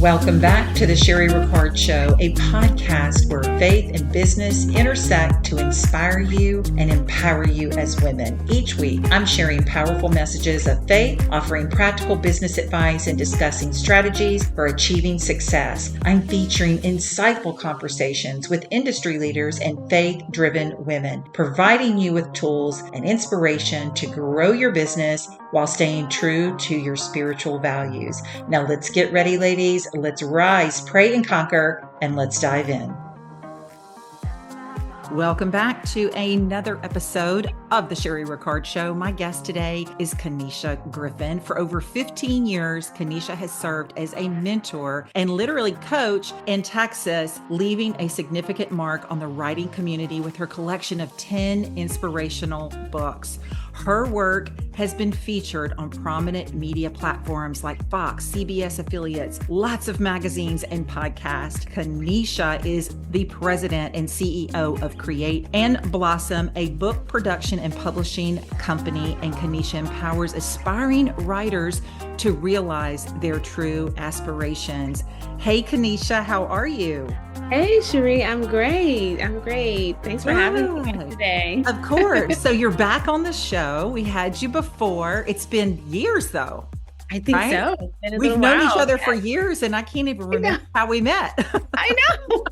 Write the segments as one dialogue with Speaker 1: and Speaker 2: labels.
Speaker 1: Welcome back to the Sherry Ricard Show, a podcast where faith and business intersect to inspire you and empower you as women. Each week, I'm sharing powerful messages of faith, offering practical business advice, and discussing strategies for achieving success. I'm featuring insightful conversations with industry leaders and faith-driven women, providing you with tools and inspiration to grow your business while staying true to your spiritual values. Now let's get ready, ladies. Let's rise, pray, and conquer, and let's dive in. Welcome back to another episode of the Sherry Ricard Show. My guest today is Kennisha Griffin. For over 15 years, Kennisha has served as a mentor and literally coach in Texas, leaving a significant mark on the writing community with her collection of 10 inspirational books. Her work has been featured on prominent media platforms like Fox, CBS affiliates, lots of magazines and podcasts. Kennisha is the president and CEO of Create and Blossom, a book production and publishing company, and Kennisha empowers aspiring writers to realize their true aspirations. Hey, Kennisha, how are you?
Speaker 2: Hey, Sherry, I'm great. Thanks for having me today.
Speaker 1: Of course. So you're back on the show. We had you before. It's been years, though.
Speaker 2: I think
Speaker 1: right?
Speaker 2: So.
Speaker 1: We've known each other for years, and I can't even remember how we met.
Speaker 2: I know.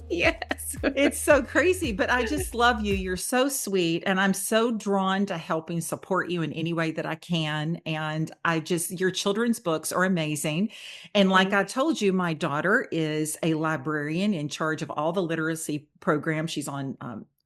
Speaker 2: Yes.
Speaker 1: It's so crazy, but I just love you. You're so sweet, and I'm so drawn to helping support you in any way that I can. And your children's books are amazing. And like I told you, my daughter is a librarian in charge of all the literacy programs. She's on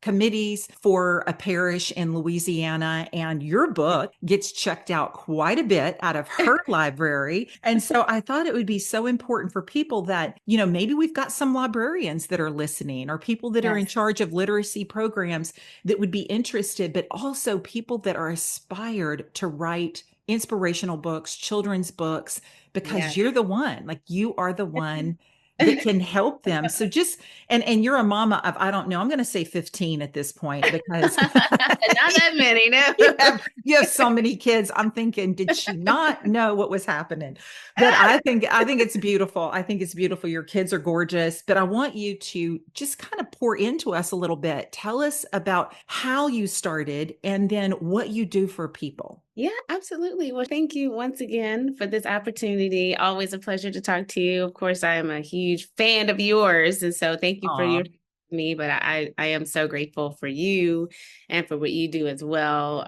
Speaker 1: committees for a parish in Louisiana, and your book gets checked out quite a bit out of her library. And so I thought it would be so important for people that, maybe we've got some librarians that are listening, or people that are in charge of literacy programs that would be interested, but also people that are aspired to write inspirational books, children's books, because you're the one, like you are the one that can help them. So and you're a mama of, I don't know, I'm going to say 15 at this point, because
Speaker 2: not that many, no.
Speaker 1: you have so many kids. I'm thinking, did she not know what was happening? But I think it's beautiful. I think it's beautiful. Your kids are gorgeous, but I want you to just kind of pour into us a little bit. Tell us about how you started and then what you do for people.
Speaker 2: Yeah, absolutely. Well, thank you once again for this opportunity. Always a pleasure to talk to you. Of course, I am a huge fan of yours. And so thank you for me, but I am so grateful for you and for what you do as well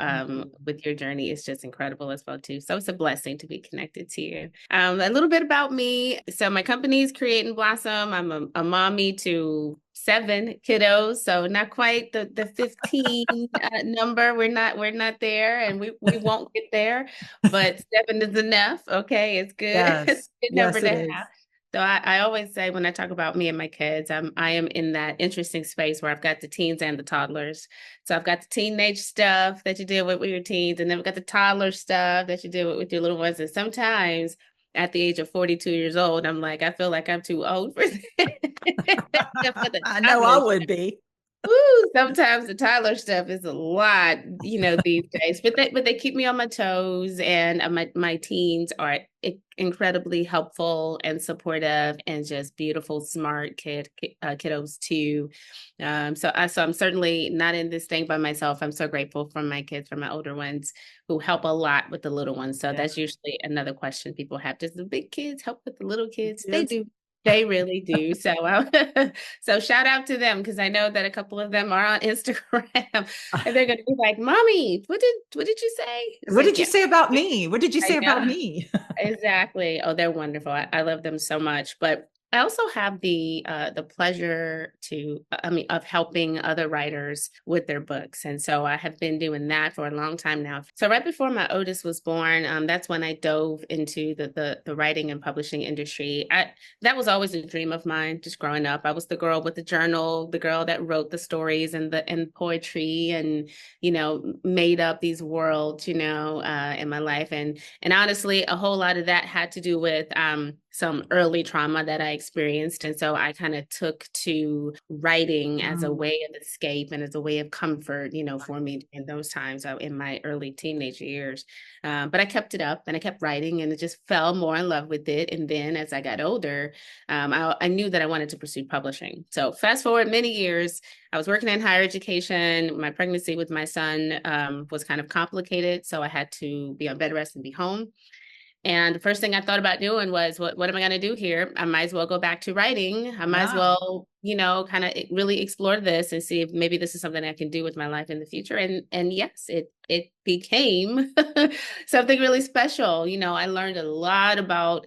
Speaker 2: with your journey. It's just incredible as well, too. So it's a blessing to be connected to you. A little bit about me. So my company is Create and Blossom. I'm a mommy to 7 kiddos, so not quite the 15 number. We're not there, and we won't get there, but 7 is enough. Okay, it's good.
Speaker 1: Yes.
Speaker 2: It's a good number
Speaker 1: Yes,
Speaker 2: to have. So I always say, when I talk about me and my kids, I am in that interesting space where I've got the teens and the toddlers. So I've got the teenage stuff that you deal with your teens, and then we've got the toddler stuff that you deal with your little ones. And sometimes at the age of 42 years old, I'm like, I feel like I'm too old for this.
Speaker 1: I know I would be.
Speaker 2: Ooh, sometimes the Tyler stuff is a lot, these days, but they keep me on my toes, and my teens are incredibly helpful and supportive and just beautiful, smart kiddos too. So I'm certainly not in this thing by myself. I'm so grateful for my kids, for my older ones who help a lot with the little ones. So that's usually another question people have. Does the big kids help with the little kids? They do. They really do. So, so shout out to them, because I know that a couple of them are on Instagram, and they're going to be like, "Mommy, what did you say?
Speaker 1: What did you say about me? What did you say about me?"
Speaker 2: Exactly. Oh, they're wonderful. I love them so much. But I also have the pleasure of helping other writers with their books. And so I have been doing that for a long time now. So right before my oldest was born, that's when I dove into the writing and publishing industry. That was always a dream of mine, just growing up. I was the girl with the journal, the girl that wrote the stories and poetry, and, made up these worlds, in my life. And honestly, a whole lot of that had to do with some early trauma that I experienced. And so I kind of took to writing as a
Speaker 1: Mm,
Speaker 2: way of escape and as a way of comfort, for me in those times in my early teenage years. But I kept it up and I kept writing and it just fell more in love with it. And then as I got older, I knew that I wanted to pursue publishing. So fast forward many years, I was working in higher education. My pregnancy with my son was kind of complicated. So I had to be on bed rest and be home. And the first thing I thought about doing was, what am I going to do here? I might as well go back to writing. I might as
Speaker 1: yeah.
Speaker 2: well, kind of really explore this and see if maybe this is something I can do with my life in the future. And yes, it became something really special. I learned a lot about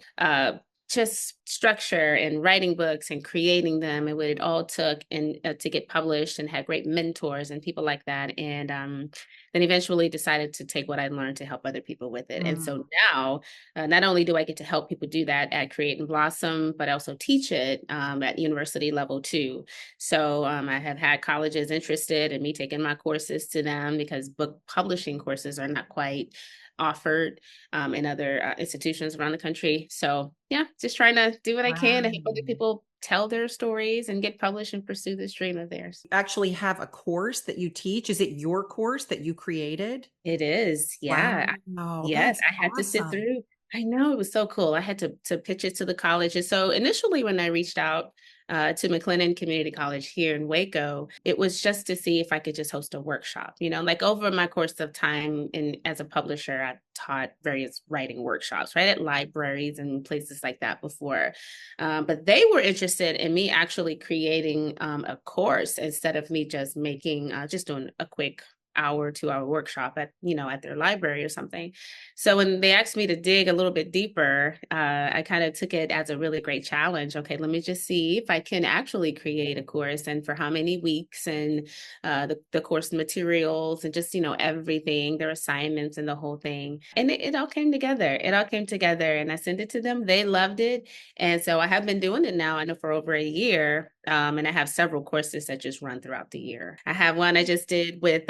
Speaker 2: just structure and writing books and creating them and what it all took and to get published, and had great mentors and people like that. And then eventually decided to take what I learned to help other people with it. And
Speaker 1: Mm.
Speaker 2: so now, not only do I get to help people do that at Create and Blossom, but I also teach it at university level too. So I have had colleges interested in me taking my courses to them, because book publishing courses are not quite offered in other institutions around the country. So yeah, just trying to do what I can to help other
Speaker 1: Wow.
Speaker 2: people tell their stories and get published and pursue this dream of theirs.
Speaker 1: Actually have a course that you teach? Is it your course that you created?
Speaker 2: It is, yeah.
Speaker 1: Wow,
Speaker 2: Yes,
Speaker 1: that's
Speaker 2: I had to sit
Speaker 1: awesome.
Speaker 2: through. I know it was so cool. I had to pitch it to the colleges. So initially, when I reached out to McLennan Community College here in Waco, it was just to see if I could just host a workshop. Like over my course of time in as a publisher, I taught various writing workshops, right, at libraries and places like that before. But they were interested in me actually creating a course instead of me just making just doing a quick hour 2 hour workshop at their library or something. So when they asked me to dig a little bit deeper, I kind of took it as a really great challenge. Okay, let me just see if I can actually create a course, and for how many weeks, and the course materials, and just everything, their assignments and the whole thing. And it all came together. It all came together, and I sent it to them. They loved it. And so I have been doing it now, I know, for over a year. And I have several courses that just run throughout the year. I have one I just did with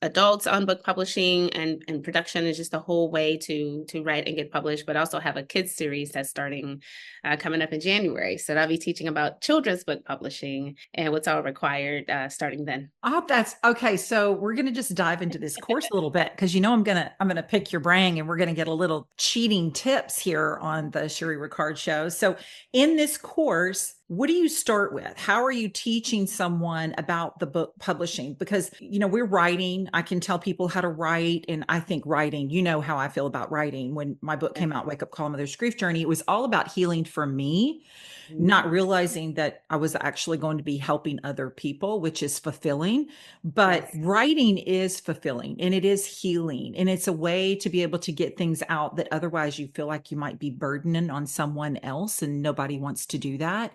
Speaker 2: adults on book publishing and production, is just a whole way to write and get published. But I also have a kids series that's starting coming up in January. So I'll be teaching about children's book publishing and what's all required starting then.
Speaker 1: Oh, that's okay. So we're gonna just dive into this course a little bit because I'm gonna pick your brain and we're gonna get a little cheating tips here on the Sherry Ricard show. So in this course, what do you start with? How are you teaching someone about the book publishing? Because we're writing. I can tell people how to write, and I think writing. You know how I feel about writing. When my book
Speaker 2: Yeah.
Speaker 1: came out, Wake Up Call Mother's Grief Journey, it was all about healing for me,
Speaker 2: Mhm.
Speaker 1: not realizing that I was actually going to be helping other people, which is fulfilling. But
Speaker 2: Yes.
Speaker 1: writing is fulfilling and it is healing. And it's a way to be able to get things out that otherwise you feel like you might be burdening on someone else, and nobody wants to do that.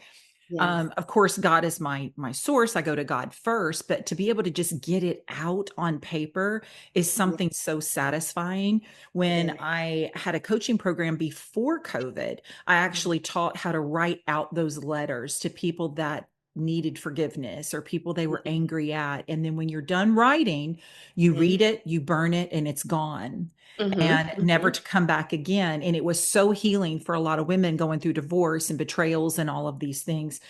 Speaker 2: Yes.
Speaker 1: Of course, God is my source. I go to God first, but to be able to just get it out on paper is
Speaker 2: Yeah,
Speaker 1: something so satisfying.
Speaker 2: it
Speaker 1: When
Speaker 2: is.
Speaker 1: I had a coaching program before COVID, I
Speaker 2: Mhm.
Speaker 1: actually taught how to write out those letters to people that needed forgiveness or people they were angry at. And then when you're done writing, you
Speaker 2: Mhm.
Speaker 1: read it, you burn it, and it's gone
Speaker 2: Mhm.
Speaker 1: and never
Speaker 2: Mhm.
Speaker 1: to come back again. And it was so healing for a lot of women going through divorce and betrayals and all of these things.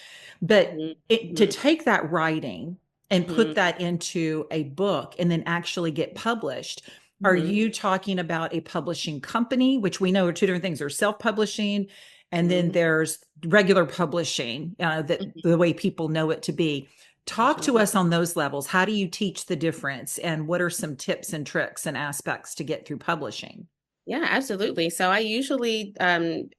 Speaker 1: But
Speaker 2: Mhm.
Speaker 1: to
Speaker 2: Mhm.
Speaker 1: take that writing and put
Speaker 2: Mhm.
Speaker 1: that into a book and then actually get published, are
Speaker 2: Mhm.
Speaker 1: you talking about a publishing company, which we know are two different things? There's self-publishing, and then
Speaker 2: Mhm.
Speaker 1: there's regular publishing, that
Speaker 2: Mhm.
Speaker 1: the way people know it to be. Talk to
Speaker 2: Mhm.
Speaker 1: us on those levels. How do you teach the difference, and what are some tips and tricks and aspects to get through publishing?
Speaker 2: Yeah, absolutely. So I usually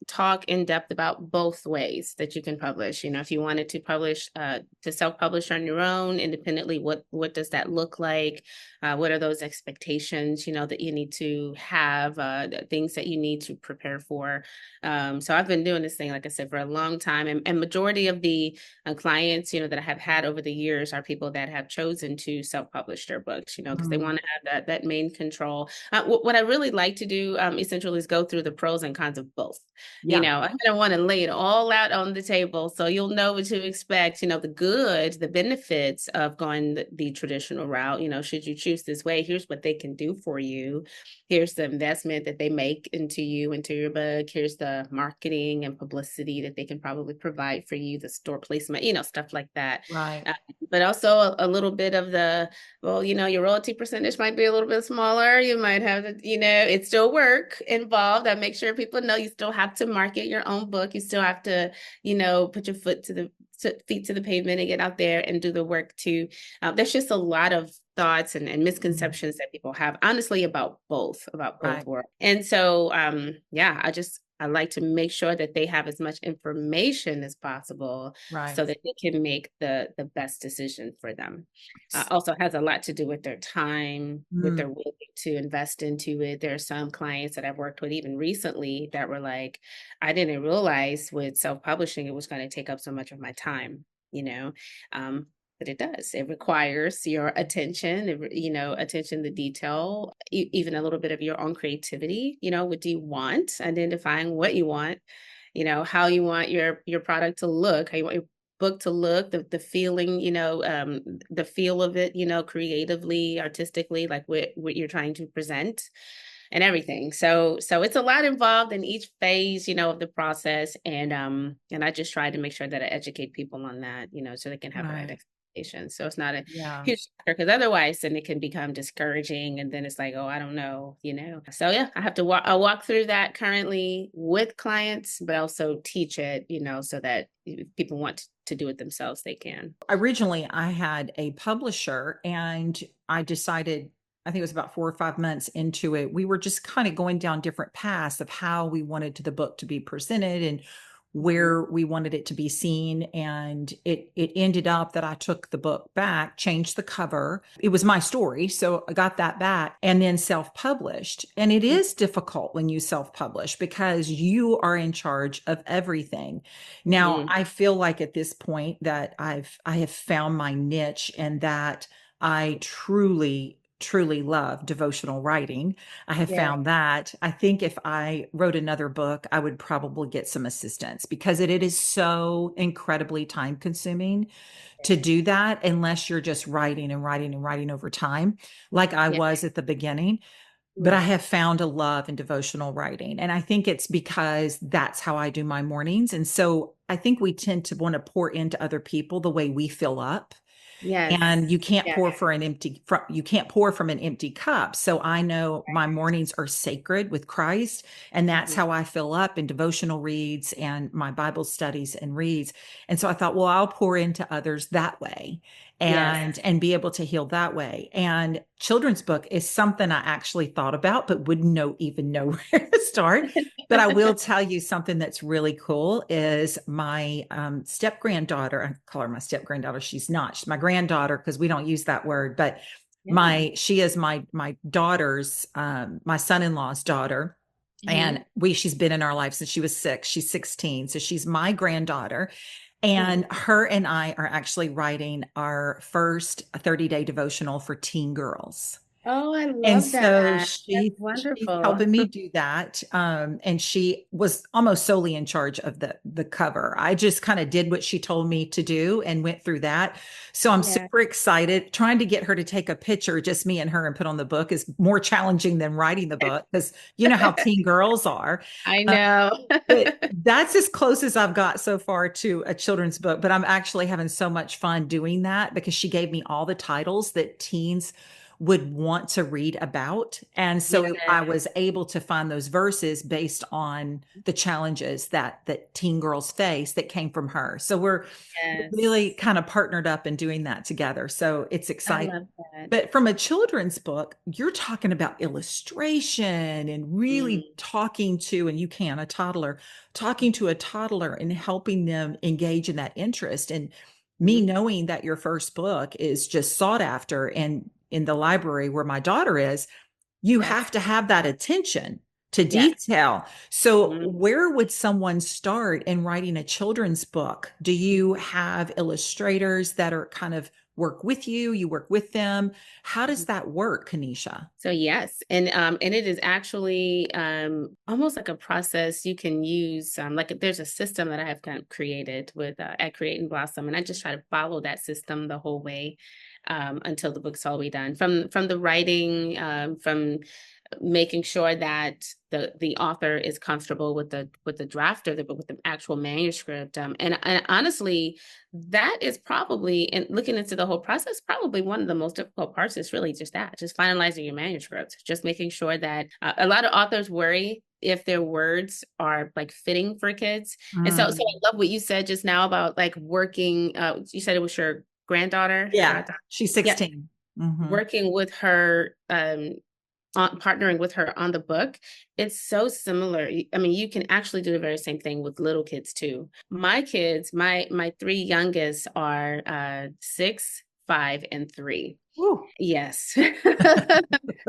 Speaker 2: talk in depth about both ways that you can publish. If you wanted to publish, to self-publish on your own independently, what does that look like? What are those expectations, that you need to have, the things that you need to prepare for? So I've been doing this thing, like I said, for a long time, and majority of the clients, that I have had over the years are people that have chosen to self-publish their books, because they
Speaker 1: Mm,
Speaker 2: want to have that main control. What I really like to do to essentially is go through the pros and cons of both. You
Speaker 1: Yeah.
Speaker 2: know, I don't want to lay it all out on the table so you'll know what to expect. You know, the good, the benefits of going the traditional route. You know, should you choose this way, here's what they can do for you. Here's the investment that they make into you, into your book. Here's the marketing and publicity that they can probably provide for you, the store placement, you know, stuff like that.
Speaker 1: Right.
Speaker 2: Uh, but also a little bit of the, well, you know, your royalty percentage might be a little bit smaller. You might have to, you know, it's still work involved. I make sure people know you still have to market your own book. You still have to, you know, put your feet to the pavement and get out there and do the work too. There's just a lot of thoughts and
Speaker 1: Mhm.
Speaker 2: misconceptions that people have, honestly, about both
Speaker 1: Right.
Speaker 2: worlds. And so, yeah, I like to make sure that they have as much information as possible
Speaker 1: Right.
Speaker 2: so that they can make the best decision for them. Also has a lot to do with their time, with their
Speaker 1: Mm.
Speaker 2: willing to invest into it. There are some clients that I've worked with even recently that were like, I didn't realize with self-publishing it was going to take up so much of my time, you know. But it does. It requires your attention, you know, attention to detail, even a little bit of your own creativity. You know, what do you want? Identifying what you want, you know, how you want your product to look, how you want your book to look, the feeling, you know, the feel of it, you know, creatively, artistically, like what you're trying to present and everything. So it's a lot involved in each phase, you know, of the process. And I just try to make sure that I educate people on that, you know, so they can have the right
Speaker 1: Right.
Speaker 2: expectation. So it's not a
Speaker 1: Yeah.
Speaker 2: huge factor because otherwise then it can become discouraging and then it's like, oh, I don't know, you know. So yeah, I walk through that currently with clients, but also teach it, you know, so that if people want to do it themselves, they can.
Speaker 1: Originally, I had a publisher and I decided, I think it was about 4 or 5 months into it, we were just kind of going down different paths of how we wanted the book to be presented and
Speaker 2: Mhm.
Speaker 1: where we wanted it to be seen. And it ended up that I took the book back, changed the cover. It was my story. So I got that back and then self-published. And it is difficult when you self-publish because you are in charge of everything. Now,
Speaker 2: Mhm.
Speaker 1: I feel like at this point that I have found my niche and that I truly love devotional writing. I have
Speaker 2: Yeah.
Speaker 1: found that. I think if I wrote another book, I would probably get some assistance because it is so incredibly time consuming to do that unless you're just writing and writing and writing over time, like I
Speaker 2: Yeah.
Speaker 1: was at the beginning. But I
Speaker 2: Yeah.
Speaker 1: have found a love in devotional writing. And I think it's because that's how I do my mornings. And so I think we tend to want to pour into other people the way we fill up, and
Speaker 2: Yes.
Speaker 1: you can't
Speaker 2: Yeah.
Speaker 1: pour for an empty you can't pour from an empty cup. So I know my mornings are sacred with Christ, and that's
Speaker 2: Mhm.
Speaker 1: how I fill up in devotional reads and my Bible studies and reads. And so I thought, well, I'll pour into others that way
Speaker 2: Yes.
Speaker 1: and be able to heal that way. And children's book is something I actually thought about but wouldn't even know where to start. But I will tell you something that's really cool is my step granddaughter. I call her my step granddaughter. She's not. She's my granddaughter because we don't use that word. But
Speaker 2: Yeah.
Speaker 1: she is my daughter's my son-in-law's daughter, and
Speaker 2: Mhm.
Speaker 1: she's been in our life since she was 6. She's 16, so she's my granddaughter. And
Speaker 2: Oh.
Speaker 1: her and I are actually writing our first 30-day devotional for teen girls.
Speaker 2: Oh, I
Speaker 1: And
Speaker 2: love
Speaker 1: so
Speaker 2: that. That's
Speaker 1: she's
Speaker 2: wonderful.
Speaker 1: helping me do that. And she was almost solely in charge of the cover. I just kind of did what she told me to do and went through that. So I'm
Speaker 2: Yeah.
Speaker 1: super excited. Trying to get her to take a picture, just me and her, and put on the book is more challenging than writing the book because you know how teen girls are.
Speaker 2: I
Speaker 1: Uh,
Speaker 2: know.
Speaker 1: but that's as close as I've got so far to a children's book. But I'm actually having so much fun doing that because she gave me all the titles that teens would want to read about. And so
Speaker 2: Yes.
Speaker 1: I was able to find those verses based on the challenges that teen girls face that came from her. So we're really
Speaker 2: Yes.
Speaker 1: kind of partnered up in doing that together. So it's
Speaker 2: I
Speaker 1: exciting.
Speaker 2: love that.
Speaker 1: But from a children's book, you're talking about illustration and really
Speaker 2: Mm.
Speaker 1: talking to, and you can, a toddler, talking to a toddler and helping them engage in that interest. And me
Speaker 2: Mhm.
Speaker 1: knowing that your first book is just sought after and in the library where my daughter is, you
Speaker 2: Yes.
Speaker 1: have to have that attention to
Speaker 2: Yes.
Speaker 1: detail. So,
Speaker 2: Mhm.
Speaker 1: where would someone start in writing a children's book? Do you have illustrators that are kind of work with you work with them. How does that work, Kennisha?
Speaker 2: So yes, and it is actually almost like a process you can use. Like there's a system that I have kind of created with at Create and Blossom, and I just try to follow that system the whole way until the book's all the way done. From the writing, from making sure that the author is comfortable with the draft of the book, with the actual manuscript. And honestly, that is probably, in looking into the whole process, probably one of the most difficult parts is really just that, just finalizing your manuscript, just making sure that a lot of authors worry if their words are like fitting for kids. And so
Speaker 1: Mm.
Speaker 2: I love what you said just now about like working, you said it was your granddaughter,
Speaker 1: Yeah,
Speaker 2: goddaughter.
Speaker 1: she's
Speaker 2: Yeah,
Speaker 1: 16. Hmm.
Speaker 2: working with her, partnering with her on the book. It's so similar. I mean, you can actually do the very same thing with little kids too. My kids, my three youngest are 6, 5, and 3.
Speaker 1: Woo.
Speaker 2: Yes.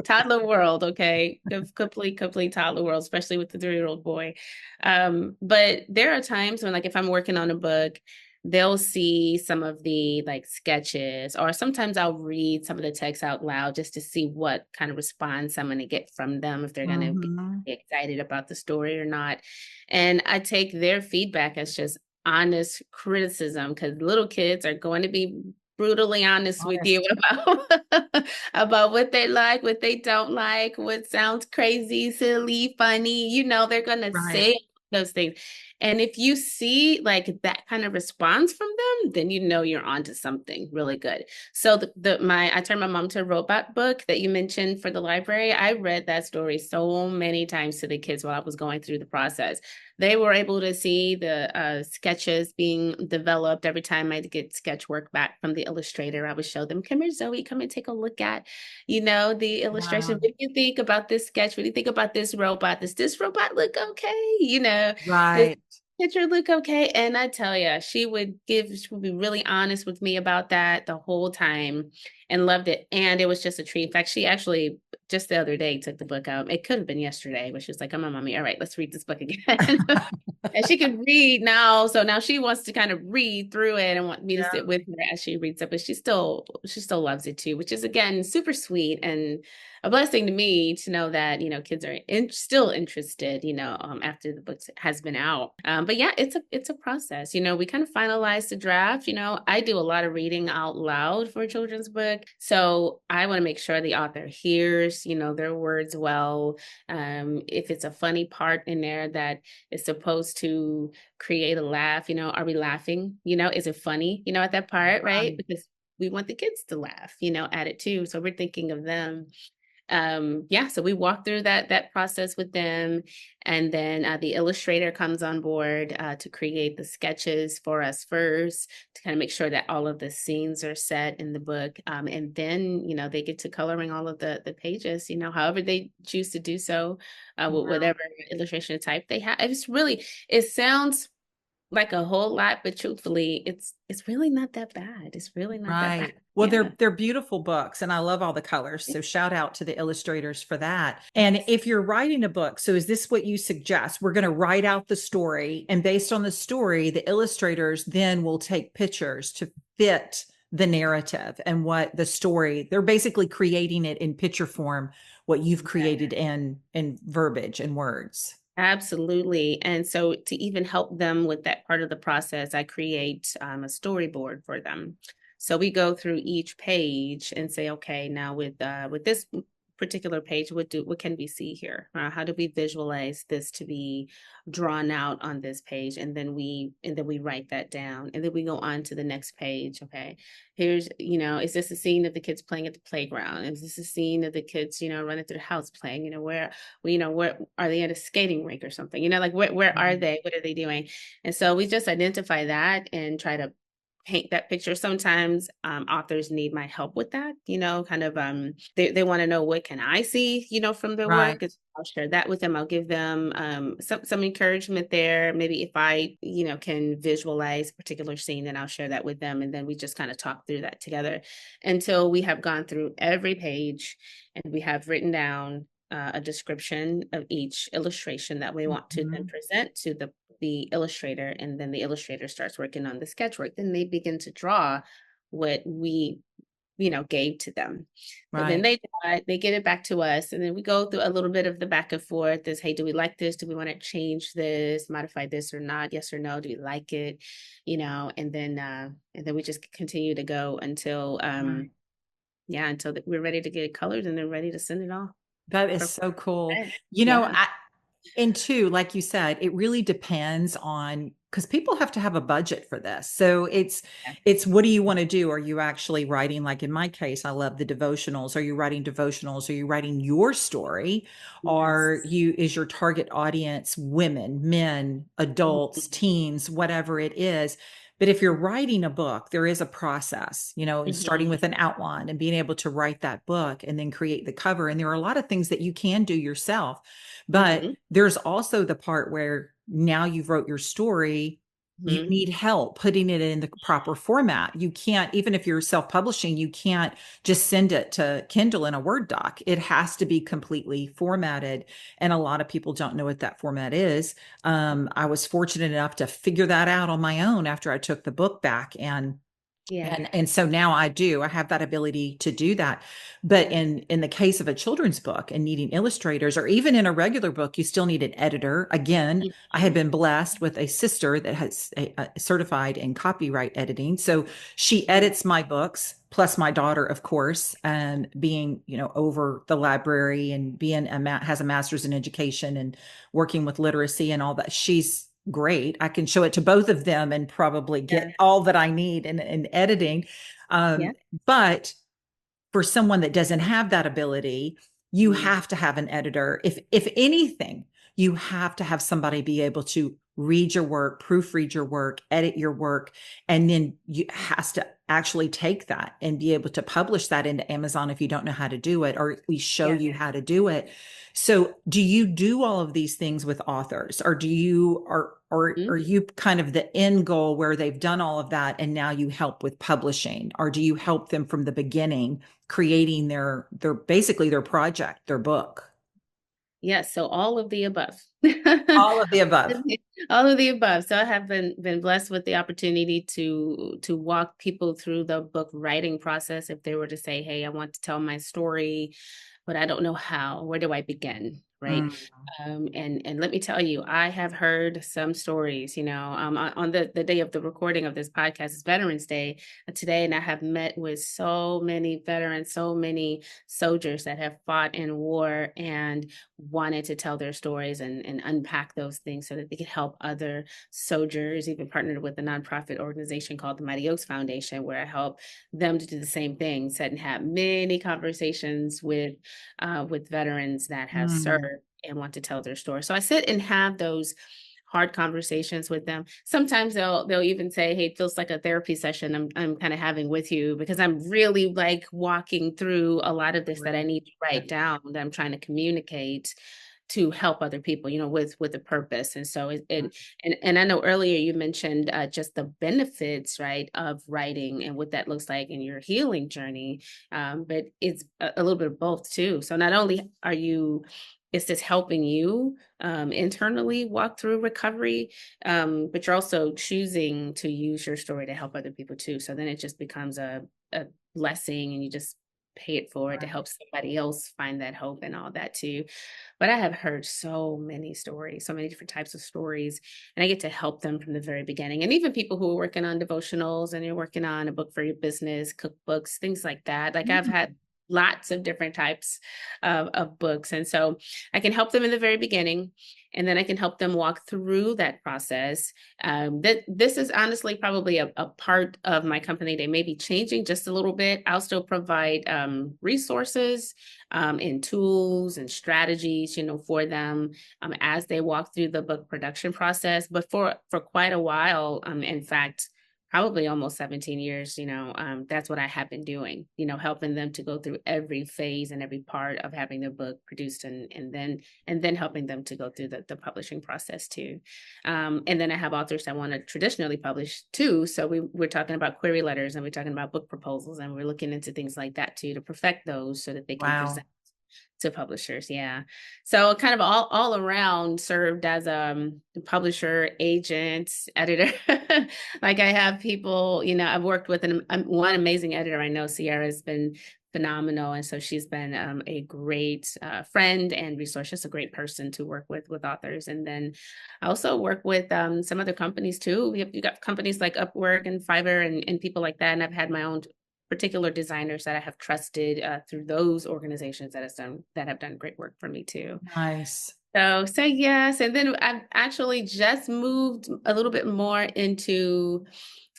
Speaker 2: Toddler world, okay. Complete toddler world, especially with the 3-year-old boy. But there are times when, like, if I'm working on a book, they'll see some of the like sketches, or sometimes I'll read some of the text out loud just to see what kind of response I'm going to get from them, if they're going to be
Speaker 1: Hmm.
Speaker 2: excited about the story or not. And I take their feedback as just honest criticism, because little kids are going to be brutally honest with you
Speaker 1: Honest.
Speaker 2: about about what they like, what they don't like, what sounds crazy, silly, funny. They're gonna
Speaker 1: Right.
Speaker 2: say those things. And if you see like that kind of response from them, then you're onto something really good. So I turned my mom to a robot book that you mentioned for the library. I read that story so many times to the kids while I was going through the process. They were able to see the sketches being developed. Every time I get sketch work back from the illustrator, I would show them, come here, Zoe, come and take a look at, the illustration.
Speaker 1: Wow.
Speaker 2: What do you think about this sketch? What do you think about this robot? Does this robot look okay? Does
Speaker 1: Right.
Speaker 2: picture look okay? And I tell you, she would be really honest with me about that the whole time, and loved it. And it was just a treat. In fact, she actually just the other day took the book out. It could have been yesterday, but she was like, come on, mommy. All right, let's read this book again. And she could read now. So now she wants to kind of read through it and want me to sit
Speaker 1: Yeah.
Speaker 2: with her as she reads it. But she still loves it too, which is again super sweet and a blessing to me to know that, kids are still interested, after the book has been out. But yeah, it's a process. We kind of finalize the draft. I do a lot of reading out loud for a children's book. So I want to make sure the author hears, their words well. If it's a funny part in there that is supposed to create a laugh, are we laughing? Is it funny, at that part, right?
Speaker 1: Right.
Speaker 2: Because we want the kids to laugh, at it too. So we're thinking of them. Yeah, so we walk through that process with them, and then the illustrator comes on board to create the sketches for us first, to kind of make sure that all of the scenes are set in the book, and then they get to coloring all of the pages, however they choose to do so, with
Speaker 1: Wow.
Speaker 2: whatever illustration type they have. It sounds like a whole lot, but truthfully, it's really not that bad. It's really not that bad.
Speaker 1: Right. Well,
Speaker 2: Yeah.
Speaker 1: they're beautiful books and I love all the colors. So shout out to the illustrators for that. And if you're writing a book, so is this what you suggest? We're going to write out the story, and based on the story, the illustrators then will take pictures to fit the narrative and what the story, they're basically creating it in picture form, what you've created in verbiage and words.
Speaker 2: Absolutely. And so to even help them with that part of the process, I create a storyboard for them. So we go through each page and say, okay, now with this particular page, what can we see here? How do we visualize this to be drawn out on this page? And then we write that down, and then we go on to the next page. Okay, here's, is this a scene of the kids playing at the playground? Is this a scene of the kids, running through the house playing? Where are they at a skating rink or something? Like where are
Speaker 1: Mhm.
Speaker 2: they? What are they doing? And so we just identify that and try to paint that picture. Sometimes authors need my help with that, kind of they want to know, what can I see, from their
Speaker 1: Right.
Speaker 2: work. I'll share that with them. I'll give them some encouragement there. Maybe if I, can visualize a particular scene, then I'll share that with them. And then we just kind of talk through that together until we have gone through every page and we have written down a description of each illustration that we want to then
Speaker 1: Mhm.
Speaker 2: present to the illustrator, and then the illustrator starts working on the sketch work. Then they begin to draw what we, gave to them. So then
Speaker 1: Right.
Speaker 2: they give it back to us, and then we go through a little bit of the back and forth. Is, hey, do we like this? Do we want to change this, modify this or not? Yes or no? Do we like it? And then we just continue to go until
Speaker 1: Right.
Speaker 2: until we're ready to get it colored and then ready to send it off.
Speaker 1: That is
Speaker 2: For
Speaker 1: so cool.
Speaker 2: print.
Speaker 1: You know,
Speaker 2: Yeah.
Speaker 1: I And two, like you said, it really depends on because people have to have a budget for this. So it's what do you want to do? Are you actually writing, like in my case, I love the devotionals. Are you writing devotionals? Are you writing your story? Are
Speaker 2: Yes.
Speaker 1: you is your target audience women, men, adults,
Speaker 2: Mhm.
Speaker 1: teens, whatever it is? But if you're writing a book, there is a process, starting
Speaker 2: Mhm.
Speaker 1: with an outline and being able to write that book and then create the cover. And there are a lot of things that you can do yourself. But
Speaker 2: Mhm.
Speaker 1: there's also the part where now you've wrote your story, you
Speaker 2: Mhm.
Speaker 1: need help putting it in the proper format. You can't, even if you're self-publishing, you can't just send it to Kindle in a Word doc. It has to be completely formatted. And a lot of people don't know what that format is. I was fortunate enough to figure that out on my own after I took the book back
Speaker 2: Yeah.
Speaker 1: and so now I have that ability to do that. But in the case of a children's book and needing illustrators, or even in a regular book, you still need an editor. Again, I had
Speaker 2: Mhm.
Speaker 1: been blessed with a sister that has certified in copyright editing, so she
Speaker 2: Yeah.
Speaker 1: edits my books, plus my daughter, of course, and being over the library and being has a master's in education and working with literacy and all that. She's great. I can show it to both of them and probably get
Speaker 2: Yeah.
Speaker 1: all that I need in editing.
Speaker 2: Yeah.
Speaker 1: But for someone that doesn't have that ability, you
Speaker 2: Mhm.
Speaker 1: have to have an editor. If anything, you have to have somebody be able to read your work, proofread your work, edit your work, and then you has to actually take that and be able to publish that into Amazon if you don't know how to do it, or at least show
Speaker 2: Yeah.
Speaker 1: you how to do it. So do you do all of these things with authors, or do you or
Speaker 2: Mhm.
Speaker 1: are you kind of the end goal where they've done all of that and now you help with publishing, or do you help them from the beginning creating their basically their project, their book?
Speaker 2: Yes, so all of the above.
Speaker 1: All of the above.
Speaker 2: All of the above. So I have been blessed with the opportunity to walk people through the book writing process if they were to say, "Hey, I want to tell my story, but I don't know how. Where do I begin?" Right?
Speaker 1: Mm,
Speaker 2: And let me tell you, I have heard some stories. On the day of the recording of this podcast is Veterans Day today, and I have met with so many veterans, so many soldiers that have fought in war and wanted to tell their stories and unpack those things so that they could help other soldiers. Even partnered with a nonprofit organization called the Mighty Oaks Foundation, where I help them to do the same thing. Sit and have many conversations with veterans that have served
Speaker 1: mm,
Speaker 2: and want to tell their story. So I sit and have those hard conversations with them. Sometimes they'll even say, "Hey, it feels like a therapy session I'm kind of having with you because I'm really like walking through a lot of this that I
Speaker 1: right.
Speaker 2: need to write down that I'm trying to communicate to help other people, with a purpose." And so and I know earlier you mentioned just the benefits, right, of writing and what that looks like in your healing journey. But it's a little bit of both too. So not only is this helping you internally walk through recovery, but you're also choosing to use your story to help other people too. So then it just becomes a blessing, and you just pay it forward to help somebody else find that hope and all that too. But I have heard so many stories, so many different types of stories, and I get to help them from the very beginning. And even people who are working on devotionals and you're working on a book for your business, cookbooks, things like that. Like I've had
Speaker 1: Mm,
Speaker 2: lots of different types of books. And so I can help them in the very beginning, and then I can help them walk through that process. That this is honestly probably a part of my company. They may be changing just a little bit. I'll still provide resources and tools and strategies, for them as they walk through the book production process. But for quite a while, in fact, probably almost 17 years, that's what I have been doing, helping them to go through every phase and every part of having their book produced, and then helping them to go through the publishing process too. And then I have authors that want to traditionally publish too. So we're talking about query letters, and we're talking about book proposals, and we're looking into things like that too to perfect those so that they can
Speaker 1: wow.
Speaker 2: present to publishers. Yeah. So kind of all around served as a publisher, agent, editor. Like I have people, I've worked with one amazing editor. I know Sierra's been phenomenal. And so she's been a great friend and resource, just a great person to work with authors. And then I also work with some other companies too. You got companies like Upwork and Fiverr and people like that. And I've had my own particular designers that I have trusted through those organizations that have done great work for me too.
Speaker 1: Nice.
Speaker 2: So yes, and then I've actually just moved a little bit more into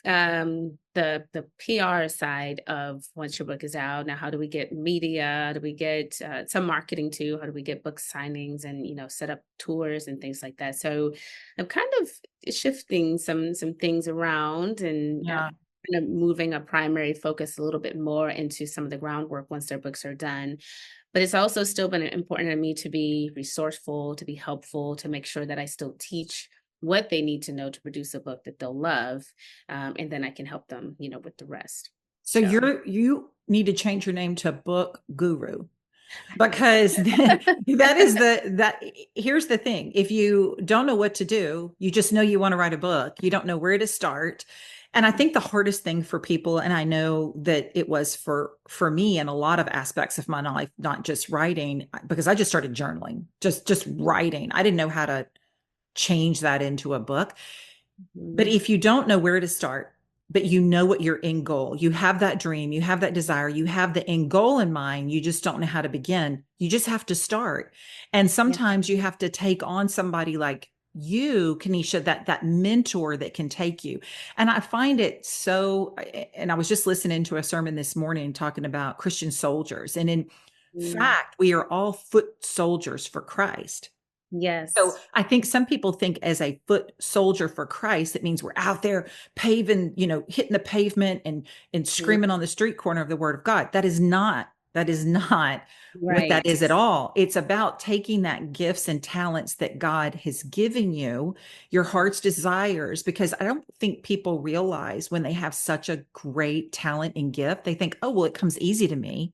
Speaker 2: the PR side of once your book is out. Now, how do we get media? How do we get some marketing too? How do we get book signings and set up tours and things like that? So I'm kind of shifting some things around and
Speaker 1: Yeah.
Speaker 2: kind of moving a primary focus a little bit more into some of the groundwork once their books are done. But it's also still been important to me to be resourceful, to be helpful, to make sure that I still teach what they need to know to produce a book that they'll love. And then I can help them, with the rest.
Speaker 1: So
Speaker 2: So
Speaker 1: you need to change your name to book guru,
Speaker 2: I like
Speaker 1: because then
Speaker 2: that.
Speaker 1: that is that here's the thing. If you don't know what to do, you just know you want to write a book, you don't know where to start. And I think the hardest thing for people, and I know that it was for me in a lot of aspects of my life, not just writing, because I just started journaling, just writing. I didn't know how to change that into a book. But
Speaker 2: Mhm.
Speaker 1: if you don't know where to start, but you know what your end goal, you have that dream, you have that desire, you have the end goal in mind, you just don't know how to begin. You just have to start. And
Speaker 2: Yeah.
Speaker 1: sometimes you have to take on somebody like you, Kennisha, that mentor that can take you. And I find it so, and I was just listening to a sermon this morning talking about Christian soldiers. And in
Speaker 2: Mm.
Speaker 1: fact, we are all foot soldiers for Christ. So
Speaker 2: Yes.
Speaker 1: I think some people think as a foot soldier for Christ, it means we're out there paving, hitting the pavement and
Speaker 2: Mhm.
Speaker 1: screaming on the street corner of the word of God. That is not what that
Speaker 2: Right.
Speaker 1: is at all. It's about taking that gifts and talents that God has given you, your heart's desires, because I don't think people realize when they have such a great talent and gift, they think, oh, well, it comes easy to me.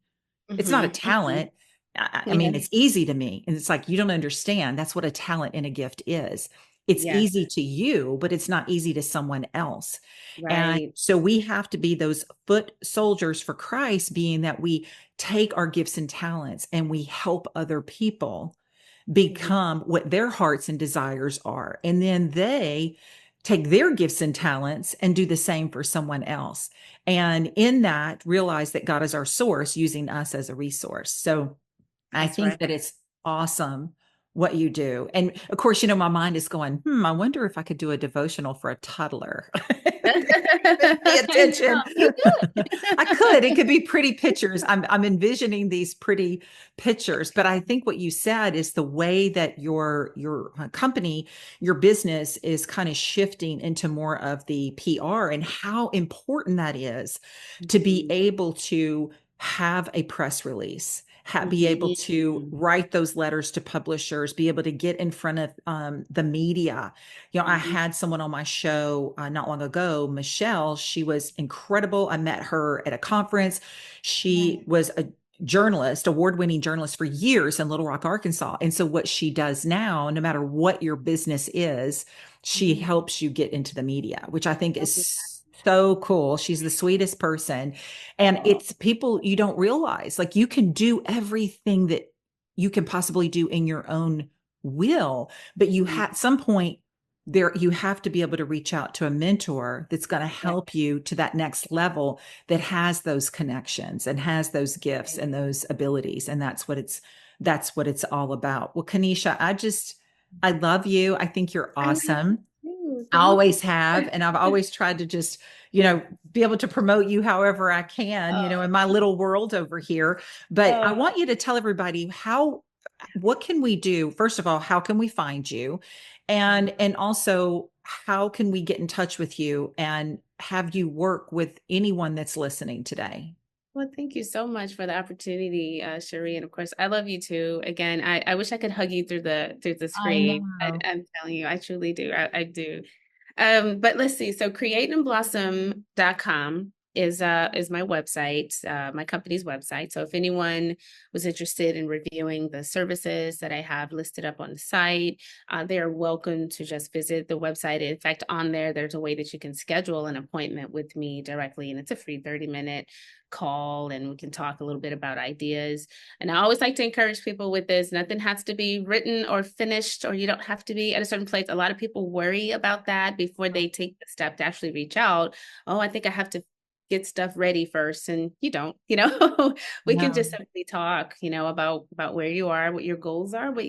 Speaker 1: It's not a
Speaker 2: Hmm. Hmm.
Speaker 1: talent. I
Speaker 2: Yeah.
Speaker 1: mean, it's easy to me. And it's like, you don't understand. That's what a talent and a gift is. It's
Speaker 2: Yes.
Speaker 1: easy to you, but it's not easy to someone else. And
Speaker 2: Right.
Speaker 1: so we have to be those foot soldiers for Christ, being that we take our gifts and talents and we help other people
Speaker 2: Mhm.
Speaker 1: become what their hearts and desires are. And then they take their gifts and talents and do the same for someone else. And in that, realize that God is our source, using us as a resource. So I
Speaker 2: That's
Speaker 1: think
Speaker 2: right.
Speaker 1: that it's awesome what you do. And of course, my mind is going, I wonder if I could do a devotional for a toddler. Pay
Speaker 2: I
Speaker 1: attention.
Speaker 2: know. You do
Speaker 1: I could. It
Speaker 2: it.
Speaker 1: could be pretty pictures. I'm envisioning these pretty pictures, but I think what you said is the way that your company, your business is kind of shifting into more of the PR, and how important that is to be
Speaker 2: Mhm.
Speaker 1: able to have a press release, be able to
Speaker 2: Mhm.
Speaker 1: write those letters to publishers, be able to get in front of the media. I
Speaker 2: Mhm.
Speaker 1: had someone on my show not long ago, Michelle. She was incredible. I met her at a conference. She
Speaker 2: Yeah.
Speaker 1: was a journalist, award-winning journalist for years in Little Rock, Arkansas. And so what she does now, no matter what your business is, she
Speaker 2: Mhm.
Speaker 1: helps you get into the media, which I think
Speaker 2: Oh, yeah.
Speaker 1: is so cool. She's the sweetest person. And
Speaker 2: Oh,
Speaker 1: it's people you don't realize, like, you can do everything that you can possibly do in your own will, but you
Speaker 2: mhm.
Speaker 1: have at some point there you have to be able to reach out to a mentor that's going to
Speaker 2: Yeah.
Speaker 1: help you to that next level, that has those connections and has those gifts
Speaker 2: Right.
Speaker 1: and those abilities. And that's what it's all about. Well, Kennisha, I love you. I think you're
Speaker 2: I love you
Speaker 1: awesome.
Speaker 2: too.
Speaker 1: I
Speaker 2: Thank
Speaker 1: always have. And I've
Speaker 2: you.
Speaker 1: always tried to just, be able to promote you however I can,
Speaker 2: Oh,
Speaker 1: in my little world over here. But I
Speaker 2: oh.
Speaker 1: want you to tell everybody what can we do? First of all, how can we find you? And also, how can we get in touch with you and have you work with anyone that's listening today?
Speaker 2: Well, thank you so much for the opportunity, Cherie. And of course, I love you too. Again, I wish I could hug you through the
Speaker 1: I
Speaker 2: screen.
Speaker 1: know.
Speaker 2: I'm telling you, I truly do. I do. But let's see. So createandblossom.com. is my website, my company's website. So if anyone was interested in reviewing the services that I have listed up on the site, they are welcome to just visit the website. In fact, on there, there's a way that you can schedule an appointment with me directly, and it's a free 30-minute call, and we can talk a little bit about ideas. And I always like to encourage people with this. Nothing has to be written or finished, or you don't have to be at a certain place. A lot of people worry about that before they take the step to actually reach out. Oh, I think I have to get stuff ready first, and you don't, we can
Speaker 1: No.
Speaker 2: just simply talk, about where you are, what your goals are, what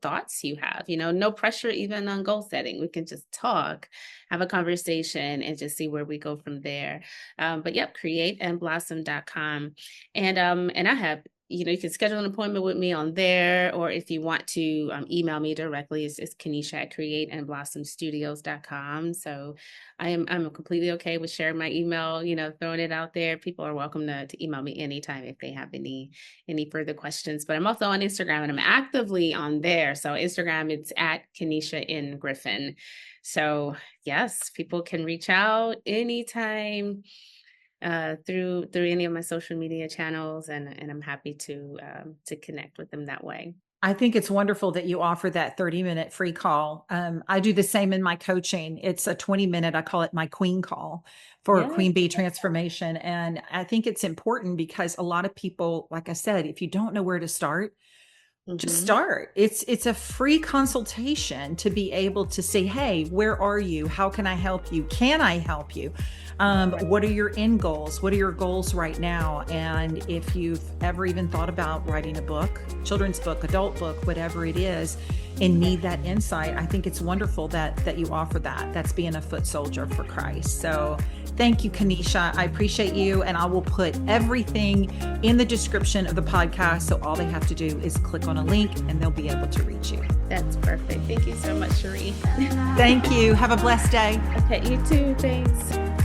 Speaker 2: thoughts you have, no pressure even on goal setting. We can just talk, have a conversation, and just see where we go from there. But yep, createandblossom.com. And I have, you can schedule an appointment with me on there, or if you want to email me directly, it's Kennisha at createandblossomstudios.com. So I'm completely okay with sharing my email, throwing it out there. People are welcome to email me anytime if they have any further questions. But I'm also on Instagram, and I'm actively on there. So Instagram, it's at Kennisha N. Griffin. So yes, people can reach out anytime through any of my social media channels, and I'm happy to connect with them that way.
Speaker 1: I think it's wonderful that you offer that 30-minute free call. I do the same in my coaching. It's a 20-minute, I call it my queen call for
Speaker 2: Yeah.
Speaker 1: Queen Bee transformation. And I think it's important because a lot of people, like I said, if you don't know where to start, just
Speaker 2: Mm-hmm.
Speaker 1: start. It's a free consultation to be able to say, hey, where are you? How can I help you? Can I help you? What are your end goals? What are your goals right now? And if you've ever even thought about writing a book, children's book, adult book, whatever it is, and need that insight, I think it's wonderful that you offer that. That's being a foot soldier for Christ. So thank you, Kennisha. I appreciate you. And I will put everything in the description of the podcast. So all they have to do is click on a link and they'll be able to reach you.
Speaker 2: That's perfect. Thank you so much, Cherie.
Speaker 1: Thank you. Have a blessed day.
Speaker 2: Okay, you too. Thanks.